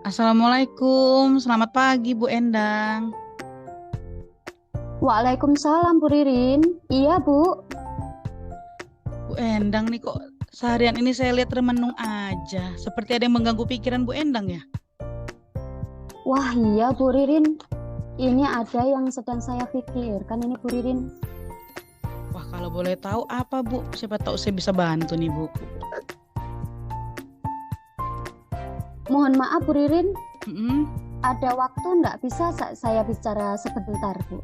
Assalamualaikum, selamat pagi Bu Endang. Waalaikumsalam Bu Ririn. Iya Bu. Bu Endang nih kok seharian ini saya lihat remenung aja. Seperti ada yang mengganggu pikiran Bu Endang ya. Wah iya Bu Ririn. Ini ada yang sedang saya pikirkan ini Bu Ririn. Wah kalau boleh tahu apa Bu? Siapa tahu saya bisa bantu nih Bu. Mohon maaf Bu Ririn. Mm-mm. Ada waktu nggak bisa saya bicara sebentar Bu?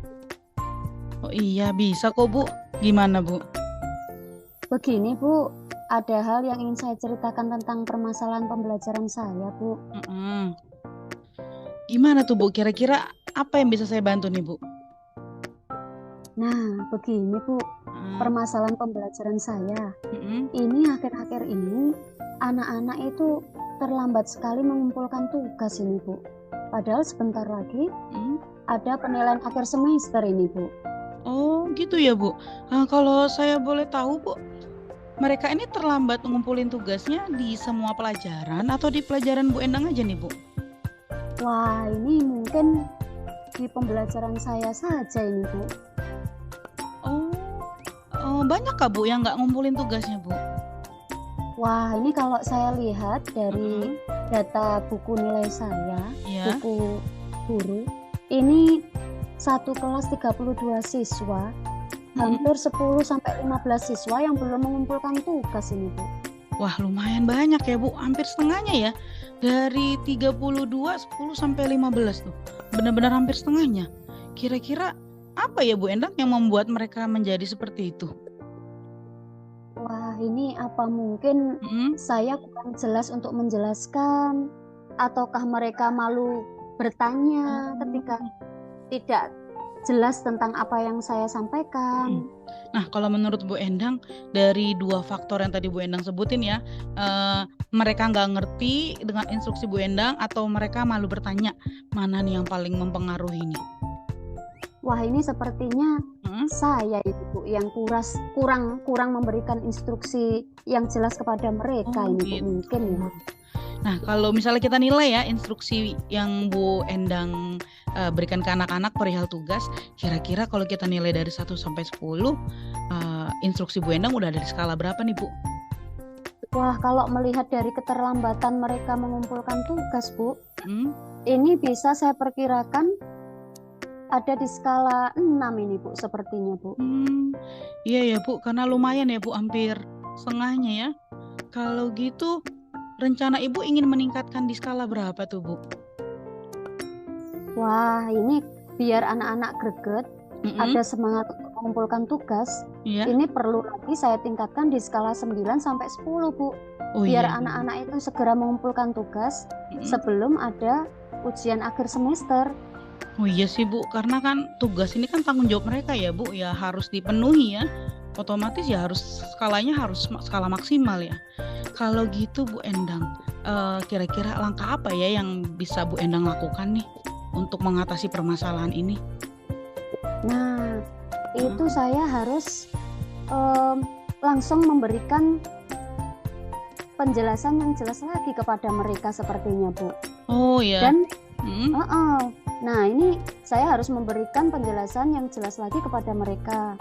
Oh iya bisa kok Bu. Gimana Bu? Begini Bu. Ada hal yang ingin saya ceritakan tentang permasalahan pembelajaran saya Bu. Mm-mm. Gimana tuh Bu? Kira-kira apa yang bisa saya bantu nih Bu? Nah begini Bu. Mm. Permasalahan pembelajaran saya. Mm-mm. Ini akhir-akhir ini anak-anak itu terlambat sekali mengumpulkan tugas ini Bu. Padahal sebentar lagi Mm. ada penilaian akhir semester ini Bu. Oh gitu ya Bu. Kalau saya boleh tahu Bu, mereka ini terlambat ngumpulin tugasnya di semua pelajaran atau di pelajaran Bu Endang aja nih Bu? Wah ini mungkin di pembelajaran saya saja ini Bu. Oh, banyak kah Bu yang nggak ngumpulin tugasnya Bu? Wah ini kalau saya lihat dari Heeh. data buku nilai saya, Iya. buku guru, ini satu kelas 32 siswa, Mm-mm. hampir 10 sampai 15 siswa yang belum mengumpulkan tugas ini Bu. Wah lumayan banyak ya Bu, hampir setengahnya ya. Dari 32, 10 sampai 15 tuh. Benar-benar hampir setengahnya. Kira-kira apa ya Bu Endang yang membuat mereka menjadi seperti itu? Wah, ini apa mungkin Mm-mm. saya kurang jelas untuk menjelaskan, ataukah mereka malu bertanya ketika Oh. tidak jelas tentang apa yang saya Mm-mm. sampaikan? Nah, kalau menurut Bu Endang, dari dua faktor yang tadi Bu Endang sebutin ya, mereka nggak ngerti dengan instruksi Bu Endang atau mereka malu bertanya, mana nih yang paling mempengaruhi nih? Wah, ini sepertinya Hmm? saya itu Bu, yang kurang kurang memberikan instruksi yang jelas kepada mereka Oh ini Bu, gitu. mungkin ya. Nah, kalau misalnya kita nilai ya instruksi yang Bu Endang berikan ke anak-anak perihal tugas, kira-kira kalau kita nilai dari 1 sampai 10, instruksi Bu Endang udah ada di skala berapa nih Bu? Wah, kalau melihat dari keterlambatan mereka mengumpulkan tugas Bu, Hmm? ini bisa saya perkirakan ada di skala 6 ini Bu, sepertinya Bu. Hmm, iya ya Bu, karena lumayan ya Bu, hampir setengahnya ya. Kalau gitu, rencana Ibu ingin meningkatkan di skala berapa tuh Bu? Wah, ini biar anak-anak greget, Mm-mm. ada semangat untuk mengumpulkan tugas. Iya. Ini perlu lagi saya tingkatkan di skala 9 sampai 10, Bu. Oh Biar iya iya. anak-anak itu segera mengumpulkan tugas Mm-mm. sebelum ada ujian akhir semester. Oh iya sih Bu, karena kan tugas ini kan tanggung jawab mereka ya Bu, ya harus dipenuhi ya. Otomatis ya harus skalanya harus skala maksimal ya. Kalau gitu Bu Endang, kira-kira langkah apa ya yang bisa Bu Endang lakukan nih untuk mengatasi permasalahan ini? Nah, Mm. itu saya harus em, langsung memberikan penjelasan yang jelas lagi kepada mereka sepertinya, Bu. Oh ya. Dan Mm. nah, ini saya harus memberikan penjelasan yang jelas lagi kepada mereka.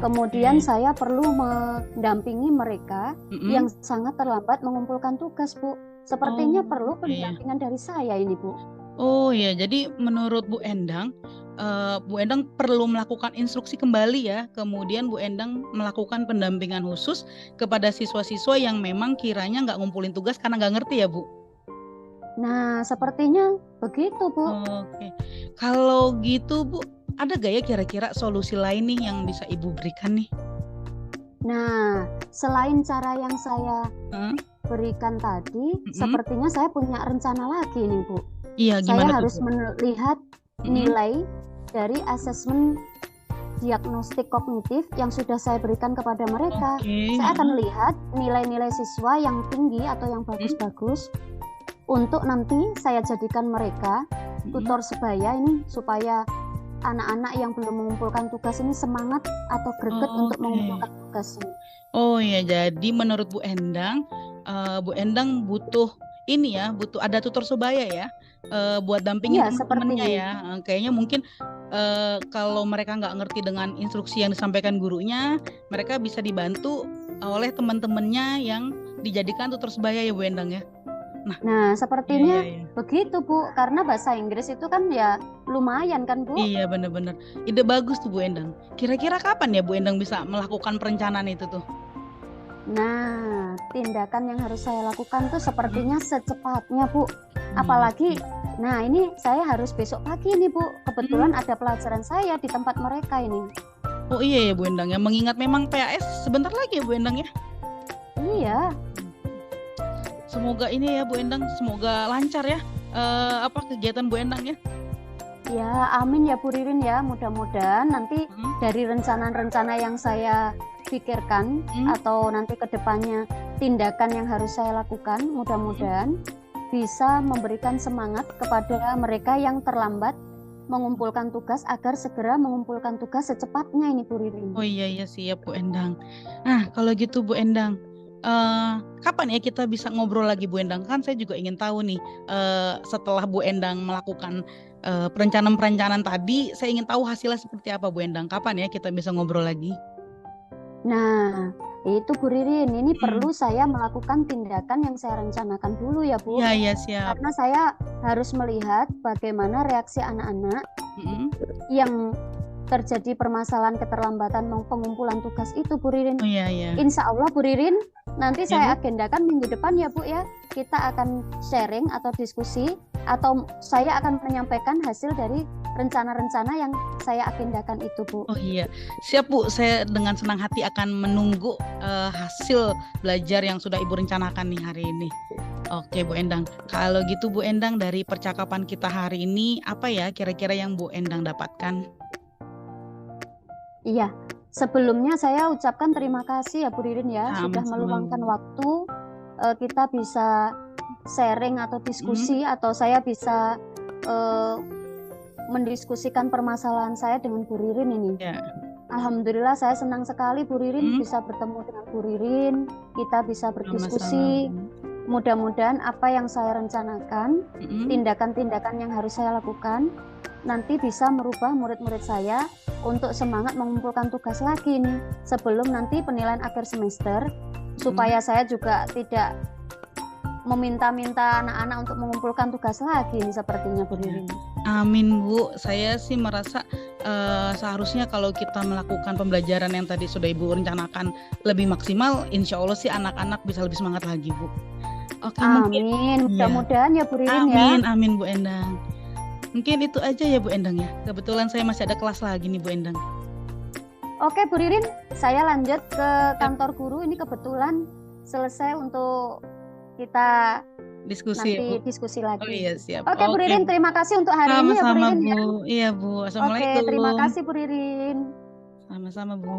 Kemudian Oke. saya perlu mendampingi mereka Mm-mm. yang sangat terlambat mengumpulkan tugas, Bu. Sepertinya Oh perlu iya ya. pendampingan dari saya ini, Bu. Oh ya, jadi menurut Bu Endang, Bu Endang perlu melakukan instruksi kembali ya. Kemudian Bu Endang melakukan pendampingan khusus kepada siswa-siswa yang memang kiranya nggak ngumpulin tugas karena nggak ngerti ya Bu. Nah, sepertinya begitu, Bu. Oke, kalau gitu Bu, ada gak ya kira-kira solusi lain nih yang bisa Ibu berikan nih? Nah, selain cara yang saya Hah? berikan tadi, Mm-mm. sepertinya saya punya rencana lagi nih, Bu. Iya, Saya gimana tuh harus Bu? melihat Mm-mm. nilai dari asesmen diagnostik kognitif yang sudah saya berikan kepada mereka. Oke. Saya akan lihat nilai-nilai siswa yang tinggi atau yang Mm-mm. bagus-bagus untuk nanti saya jadikan mereka Mm-mm. tutor sebaya ini supaya anak-anak yang belum mengumpulkan tugas ini semangat atau greget untuk Oke. mengumpulkan tugas ini. Oh ya, jadi menurut Bu Endang butuh ini ya, butuh ada tutor sebaya ya, buat dampingin Iya, teman-temannya sepertinya. ya. Kayaknya mungkin kalau mereka nggak ngerti dengan instruksi yang disampaikan gurunya, mereka bisa dibantu oleh teman-temannya yang dijadikan tutor sebaya ya Bu Endang ya. Nah, Nah, iya iya sepertinya iya. begitu, Bu. Karena bahasa Inggris itu kan ya lumayan kan, Bu? Iya bener-bener. Ide bagus tuh Bu Endang. Kira-kira kapan ya Bu Endang bisa melakukan perencanaan itu tuh? Nah, tindakan yang harus saya lakukan tuh Hmm. sepertinya secepatnya, Bu. Iya. Apalagi, nah ini saya harus besok pagi nih, Bu. Kebetulan Hmm. ada pelajaran saya di tempat mereka ini. Oh iya ya Bu Endang ya, mengingat memang PAS sebentar lagi ya Bu Endang ya. Iya, Semoga ini ya Bu Endang, semoga lancar ya kegiatan Bu Endang ya. ya amin ya Bu Ririn ya. Mudah-mudahan nanti Hmm. dari rencana-rencana yang saya pikirkan Hmm. atau nanti ke depannya tindakan yang harus saya lakukan, mudah-mudahan bisa memberikan semangat kepada mereka yang terlambat mengumpulkan tugas agar segera mengumpulkan tugas secepatnya ini Bu Ririn. Oh iya iya siap Bu Endang. Nah kalau gitu Bu Endang, kapan ya kita bisa ngobrol lagi Bu Endang? Kan saya juga ingin tahu nih, setelah Bu Endang melakukan perencanaan-perencanaan tadi, saya ingin tahu hasilnya seperti apa Bu Endang. Kapan ya kita bisa ngobrol lagi? Nah, itu Bu Ririn, ini Hmm. perlu saya melakukan tindakan yang saya rencanakan dulu ya Bu. Iya iya siap. Karena saya harus melihat bagaimana reaksi anak-anak Mm-mm. yang terjadi permasalahan keterlambatan pengumpulan tugas itu Bu Ririn. Oh iya iya. Insya Allah Bu Ririn, nanti Ya saya Bu. agendakan minggu depan ya Bu ya. Kita akan sharing atau diskusi atau saya akan menyampaikan hasil dari rencana-rencana yang saya agendakan itu Bu. Oh iya, siap Bu. Saya dengan senang hati akan menunggu hasil belajar yang sudah Ibu rencanakan nih hari ini. Oke Bu Endang, kalau gitu Bu Endang dari percakapan kita hari ini apa ya kira-kira yang Bu Endang dapatkan? Iya, sebelumnya saya ucapkan terima kasih ya Bu Ririn ya sudah Sama-sama meluangkan Bu. waktu kita bisa sharing atau Hmm. diskusi atau saya bisa eh, mendiskusikan permasalahan saya dengan Bu Ririn ini. Ya. Alhamdulillah saya senang sekali Bu Ririn Hmm. bisa bertemu dengan Bu Ririn, kita bisa Sama-sama berdiskusi. Bu. Mudah-mudahan apa yang saya rencanakan, Hmm. tindakan-tindakan yang harus saya lakukan, nanti bisa merubah murid-murid saya untuk semangat mengumpulkan tugas lagi nih, sebelum nanti penilaian akhir semester, supaya saya juga tidak meminta-minta anak-anak untuk mengumpulkan tugas lagi nih sepertinya Bu Ririn. Amin Bu, saya sih merasa seharusnya kalau kita melakukan pembelajaran yang tadi sudah Ibu rencanakan lebih maksimal, insya Allah sih anak-anak bisa lebih semangat lagi Bu. Oke mungkin, Amin, iya. mudah-mudahan ya Bu Ririn ya. Amin, amin Bu Endang. Mungkin itu aja ya Bu Endang ya. Kebetulan saya masih ada kelas lagi nih Bu Endang. Oke Bu Ririn, saya lanjut ke kantor guru. Ini kebetulan selesai untuk kita Diskusi ya Bu. nanti diskusi lagi. Oh iya siap. Oke Bu Ririn, terima kasih untuk hari ini ya Bu Sama-sama Ririn ya. Bu. Iya Bu. Oke, terima Assalamualaikum. kasih Bu Ririn. Sama-sama Bu.